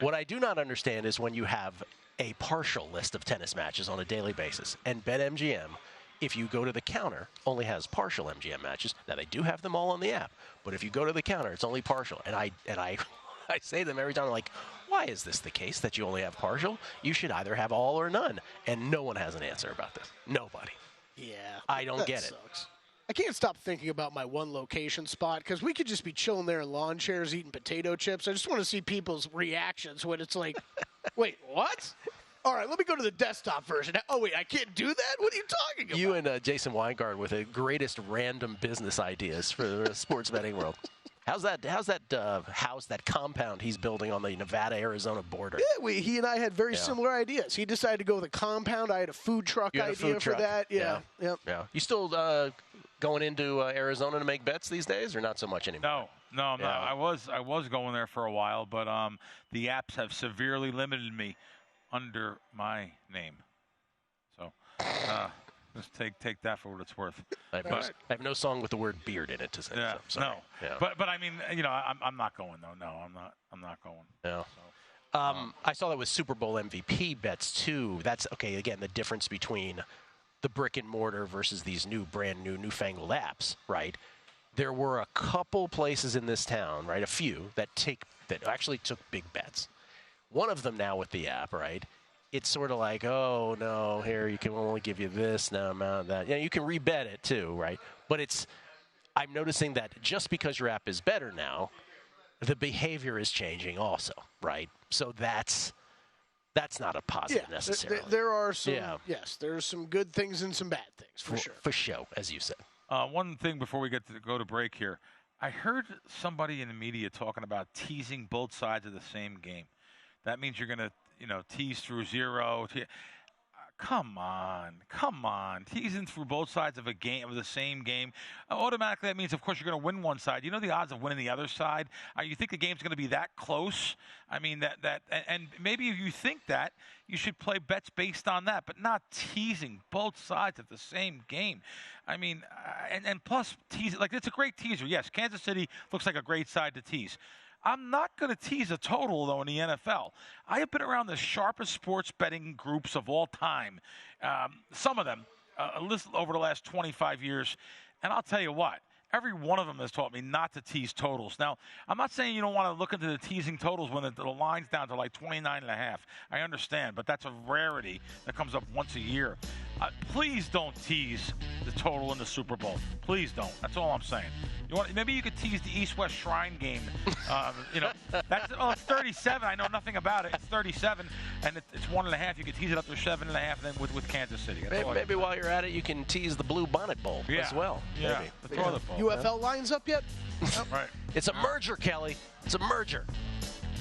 What I do not understand is when you have a partial list of tennis matches on a daily basis, and BetMGM, if you go to the counter, only has partial MGM matches. Now, they do have them all on the app, but if you go to the counter, it's only partial. And I say to them every time, like, why is this the case that you only have partial? You should either have all or none. And no one has an answer about this. Nobody. Yeah. I don't get sucks. I can't stop thinking about my one location spot because we could just be chilling there in lawn chairs eating potato chips. I just want to see people's reactions when it's like, wait, what? All right, let me go to the desktop version. Oh, wait, I can't do that? What are you talking about? You and Jason Weingart with the greatest random business ideas for the sports betting world. How's that house, that compound he's building on the Nevada-Arizona border? Yeah, he and I had very similar ideas. He decided to go with a compound. I had a food truck idea for that. Yeah. You still going into Arizona to make bets these days, or not so much anymore? No, I'm not. I was going there for a while, but the apps have severely limited me under my name. So just take that for what it's worth. I have no song with the word beard in it to say. Yeah, so no. Yeah. But I mean, I'm not going though. No, I'm not going. No. So, I saw that with Super Bowl MVP bets too. That's okay. Again, the difference between the brick and mortar versus these newfangled apps, right? There were a couple places in this town, right? A few that actually took big bets. One of them now with the app, right? It's sort of like, oh no, here you can only give you this now amount of that. You can rebet it too, right? But I'm noticing that just because your app is better now, the behavior is changing also, right? So that's not a positive necessarily. There are some, there's some good things and some bad things for sure. For show, as you said. One thing before we go to break here, I heard somebody in the media talking about teasing both sides of the same game. That means you're going to, tease through zero. Come on. Teasing through both sides of the same game. Automatically, that means, of course, you're going to win one side. You know the odds of winning the other side? You think the game's going to be that close? I mean, and maybe if you think that, you should play bets based on that, but not teasing both sides of the same game. I mean, and plus, tease, like, it's a great teaser. Yes, Kansas City looks like a great side to tease. I'm not going to tease a total, though, in the NFL. I have been around the sharpest sports betting groups of all time, some of them over the last 25 years. And I'll tell you what, Every one of them has taught me not to tease totals. Now, I'm not saying you don't want to look into the teasing totals when the line's down to like 29.5. I understand, but that's a rarity that comes up once a year. Please don't tease the total in the Super Bowl. Please don't. That's all I'm saying. Maybe you could tease the East-West Shrine game. It's 37. I know nothing about it. It's 37, and it's 1.5. You could tease it up to 7.5, and then with Kansas City. Maybe while you're at it, you can tease the Blue Bonnet Bowl as well. Yeah, maybe. The toilet bowl. UFL lines up yet? Right. It's a merger, Kelley. It's a merger.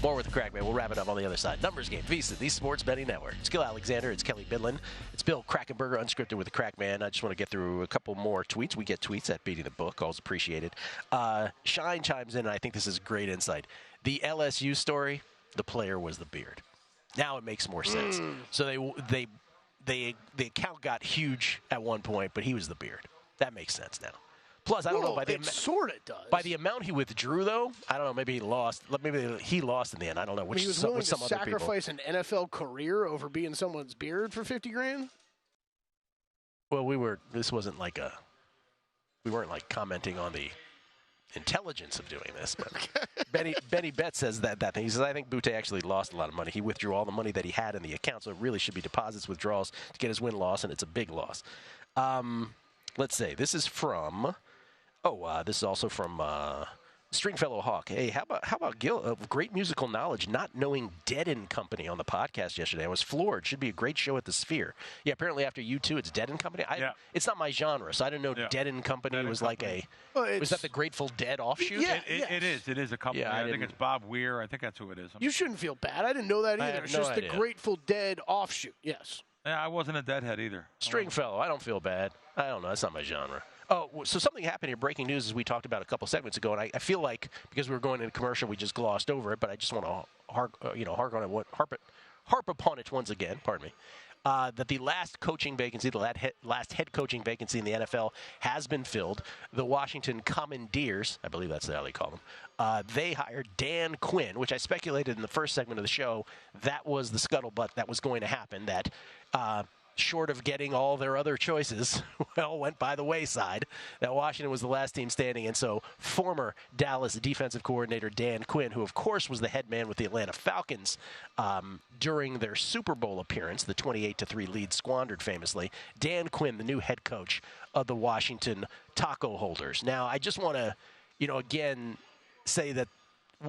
More with the Crackman. We'll wrap it up on the other side. Numbers Game, VSiN, the Sports Betting Network. It's Gill Alexander. It's Kelley Bydlon. It's Bill Krackomberger, Unscripted with the Crackman. I just want to get through a couple more tweets. We get tweets at Beating the Book. Always appreciated. Shine chimes in, and I think this is great insight. The LSU story, the player was the beard. Now it makes more sense. So the account got huge at one point, but he was the beard. That makes sense now. Plus, I don't know. It sort of does. By the amount he withdrew, though, I don't know. Maybe he lost. Maybe he lost in the end. I don't know. He was willing to sacrifice an NFL career over being someone's beard for $50,000. Well, this wasn't like we weren't like commenting on the intelligence of doing this. But Benny Betts says that thing. He says, I think Butte actually lost a lot of money. He withdrew all the money that he had in the account, so it really should be deposits, withdrawals to get his win-loss, and it's a big loss. Let's say this is from. This is also from Stringfellow Hawk. Hey, how about Gill? Great musical knowledge, not knowing Dead & Company on the podcast yesterday. I was floored. Should be a great show at the Sphere. Yeah, apparently after U2, it's Dead & Company. It's not my genre, so I didn't know Dead & Company was like a. Was that the Grateful Dead offshoot? Yeah, it is. It is a company. Yeah, I think it's Bob Weir. I think that's who it is. You shouldn't feel bad. I didn't know that either. It's just the Grateful Dead offshoot. Yes. Yeah, I wasn't a Deadhead either. Stringfellow, I don't feel bad. I don't know. That's not my genre. Oh, so something happened here. Breaking news, as we talked about a couple segments ago, and I feel like because we were going into commercial, we just glossed over it. But I just want to harp upon it once again. Pardon me. That the last coaching vacancy, the last head coaching vacancy in the NFL has been filled. The Washington Commandeers, I believe that's how they call them, they hired Dan Quinn, which I speculated in the first segment of the show. That was the scuttlebutt that was going to happen. That short of getting all their other choices, went by the wayside. That Washington was the last team standing, and so former Dallas defensive coordinator Dan Quinn, who of course was the head man with the Atlanta Falcons during their Super Bowl appearance, the 28-3 lead squandered famously. Dan Quinn, the new head coach of the Washington Taco Holders. Now, I just want to, again, say that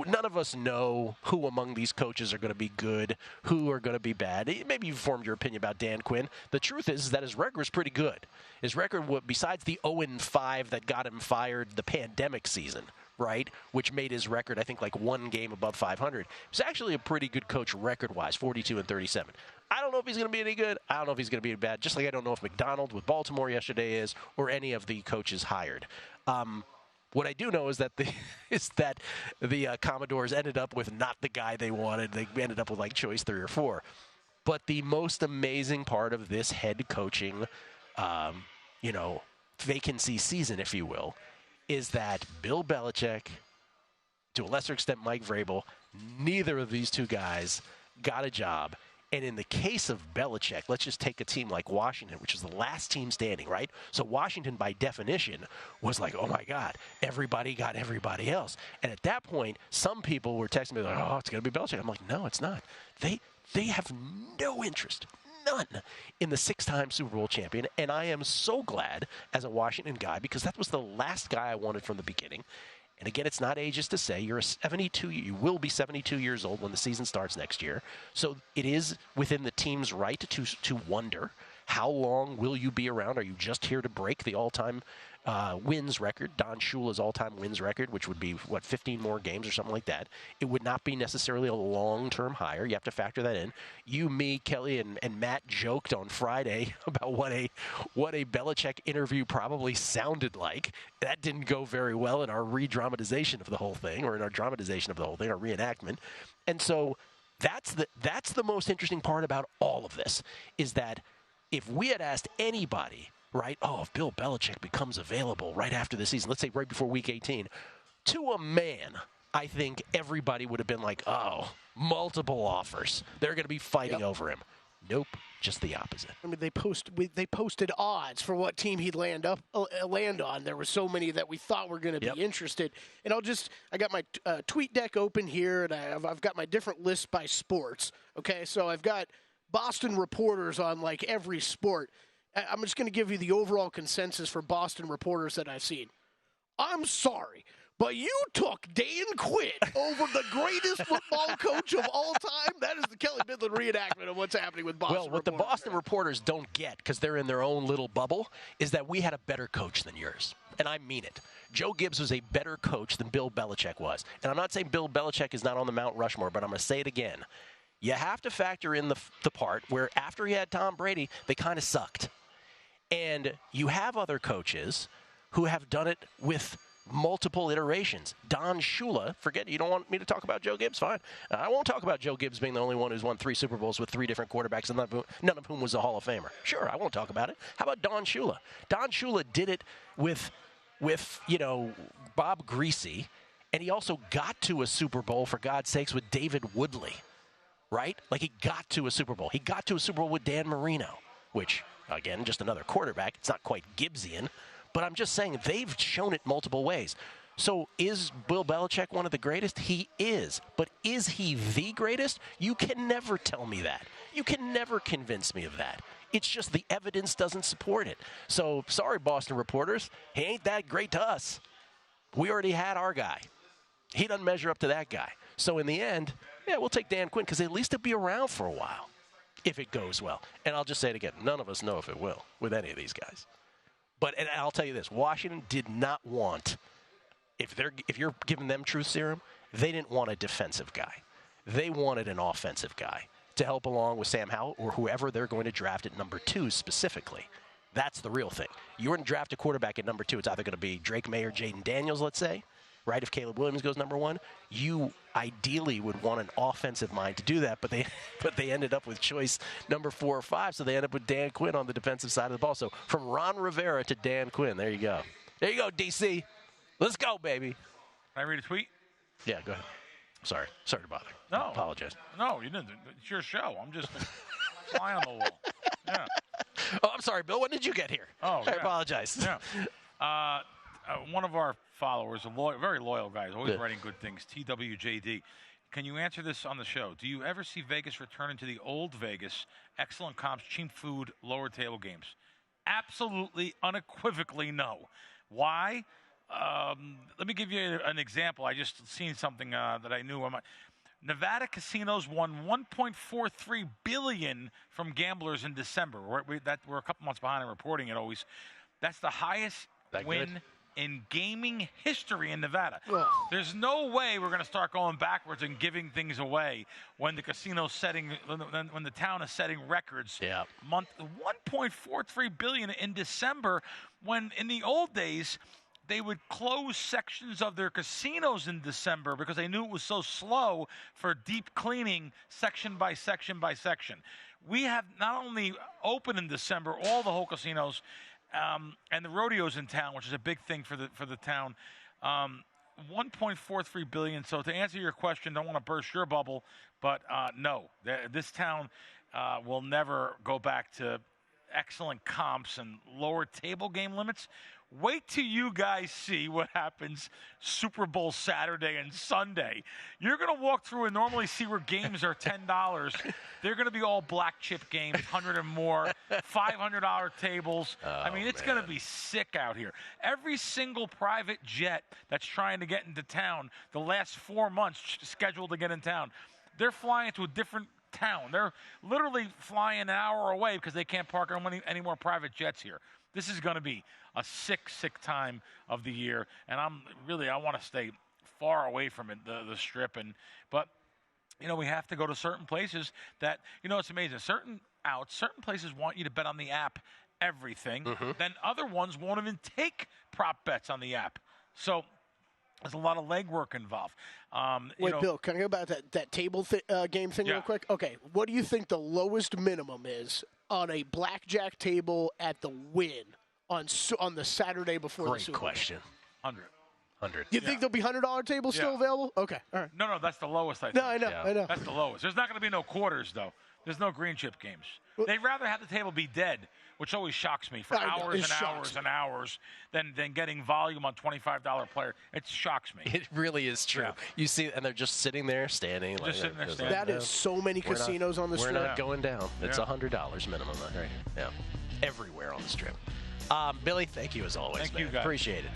none of us know who among these coaches are going to be good, who are going to be bad. Maybe you've formed your opinion about Dan Quinn. The truth is that his record is pretty good. His record, besides the 0-5 that got him fired the pandemic season, right, which made his record, I think, like one game above 500, he's actually a pretty good coach record-wise, 42-37. I don't know if he's going to be any good. I don't know if he's going to be bad, just like I don't know if McDonald with Baltimore yesterday is, or any of the coaches hired. What I do know is that the Commodores ended up with not the guy they wanted. They ended up with like choice 3 or 4. But the most amazing part of this head coaching, vacancy season, if you will, is that Bill Belichick, to a lesser extent Mike Vrabel, neither of these two guys got a job. And in the case of Belichick, let's just take a team like Washington, which is the last team standing, right? So Washington, by definition, was like, oh, my God, everybody got everybody else. And at that point, some people were texting me, like, oh, it's going to be Belichick. I'm like, no, it's not. They have no interest, none, in the 6-time Super Bowl champion. And I am so glad as a Washington guy, because that was the last guy I wanted from the beginning. And again, it's not ageist to say you will be 72 years old when the season starts next year. So it is within the team's right to wonder, how long will you be around? Are you just here to break the all-time wins record, Don Shula's all-time wins record, which would be, 15 more games or something like that? It would not be necessarily a long-term hire. You have to factor that in. You, me, Kelley, and Matt joked on Friday about what a Belichick interview probably sounded like. That didn't go very well in our re-dramatization of the whole thing, or in our dramatization of the whole thing, our reenactment. And so that's the most interesting part about all of this, is that if we had asked anybody, right, if Bill Belichick becomes available right after the season, let's say right before Week 18, to a man, I think everybody would have been like, multiple offers. They're going to be fighting over him. Nope. just the opposite. I mean, they posted odds for what team he'd land on. There were so many that we thought were going to be interested. And I got my tweet deck open here, and I've got my different lists by sports. Okay, so I've got Boston reporters on like every sport. I'm just going to give you the overall consensus for Boston reporters that I've seen. I'm sorry, but you took Dan Quinn over the greatest football coach of all time. That is the Kelley Bydlon reenactment of what's happening with Boston. Well, what the Boston reporters don't get, because they're in their own little bubble, is that we had a better coach than yours. And I mean it. Joe Gibbs was a better coach than Bill Belichick was. And I'm not saying Bill Belichick is not on the Mount Rushmore, but I'm going to say it again. You have to factor in the part where after he had Tom Brady, they kind of sucked. And you have other coaches who have done it with multiple iterations. Don Shula, forget, you don't want me to talk about Joe Gibbs? Fine. I won't talk about Joe Gibbs being the only one who's won 3 Super Bowls with 3 different quarterbacks, and none of whom was a Hall of Famer. Sure, I won't talk about it. How about Don Shula? Don Shula did it with Bob Greasy, and he also got to a Super Bowl, for God's sakes, with David Woodley, right? Like, he got to a Super Bowl. He got to a Super Bowl with Dan Marino, which, again, just another quarterback. It's not quite Gibbsian. But I'm just saying they've shown it multiple ways. So is Bill Belichick one of the greatest? He is. But is he the greatest? You can never tell me that. You can never convince me of that. It's just the evidence doesn't support it. So, sorry, Boston reporters. He ain't that great to us. We already had our guy. He doesn't measure up to that guy. So, in the end, yeah, we'll take Dan Quinn because at least he'll be around for a while if it goes well. And I'll just say it again. None of us know if it will with any of these guys. But and I'll tell you this, Washington did not want, if you're giving them truth serum, they didn't want a defensive guy. They wanted an offensive guy to help along with Sam Howell or whoever they're going to draft at number 2 specifically. That's the real thing. You're going to draft a quarterback at number 2. It's either going to be Drake May or Jaden Daniels, let's say, right? If Caleb Williams goes number 1, you ideally would want an offensive mind to do that, but they ended up with choice number 4 or 5, so they ended up with Dan Quinn on the defensive side of the ball. So from Ron Rivera to Dan Quinn, there you go. There you go, DC. Let's go, baby. Can I read a tweet? Yeah, go ahead. Sorry to bother. No. I apologize. No, you didn't. It's your show. I'm just fly on the wall. Yeah. Oh, I'm sorry, Bill. When did you get here? Oh, yeah. I apologize. Yeah. One of our followers, a very loyal guy, is always writing good things, TWJD. Can you answer this on the show? Do you ever see Vegas returning to the old Vegas, excellent comps, cheap food, lower table games? Absolutely, unequivocally no. Why? Let me give you an example. I just seen something that I knew. Nevada casinos won $1.43 billion from gamblers in December. We're a couple months behind in reporting it always. That's the highest win in gaming history in Nevada. Ugh. There's no way we're going to start going backwards and giving things away when the when the town is setting records. Yeah. $1.43 billion in December, when in the old days they would close sections of their casinos in December because they knew it was so slow for deep cleaning section by section by section. We have not only open in December, all the whole casinos, and the rodeos in town, which is a big thing for the town. $1.43 billion. So to answer your question, don't want to burst your bubble, but no, this town will never go back to excellent comps and lower table game limits. Wait till you guys see what happens Super Bowl Saturday and Sunday. You're going to walk through and normally see where games are $10. They're going to be all black chip games, 100 or more, $500 tables. I mean, it's going to be sick out here. Every single private jet that's trying to get into town the last 4 months scheduled to get in town, they're flying to a different town. They're literally flying an hour away because they can't park any more private jets here. This is going to be a sick time of the year, and I want to stay far away from it, the Strip. But we have to go to certain places that, it's amazing. Certain places want you to bet on the app everything. Mm-hmm. Then other ones won't even take prop bets on the app. So there's a lot of legwork involved. Wait, Bill, can I go about that table game thing real quick? Okay, what do you think the lowest minimum is on a blackjack table at the Wynn on the Saturday before the Super Bowl? Great question. 100. You think there'll be $100 tables still available? Okay, all right. No, that's the lowest, I think. No, I know. That's the lowest. There's not going to be no quarters, though. There's no green chip games. They'd rather have the table be dead, which always shocks me, for hours and hours and hours than getting volume on $25 player. It shocks me. It really is true. Yeah. You see, and they're just sitting there, standing. Just sitting there, standing. That is so many casinos on the Strip. We're not going down. It's $100 minimum right here. Yeah, everywhere on the Strip. Billy, thank you as always. Thank man. you, guys. Appreciate it.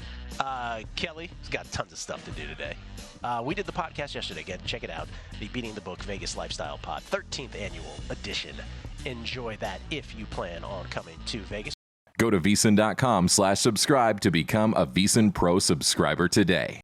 Kelley has got tons of stuff to do today. We did the podcast yesterday. Again, check it out. The Beating the Book Vegas Lifestyle Pod, 13th annual edition. Enjoy that if you plan on coming to Vegas. Go to VSiN.com/subscribe to become a VSiN Pro subscriber today.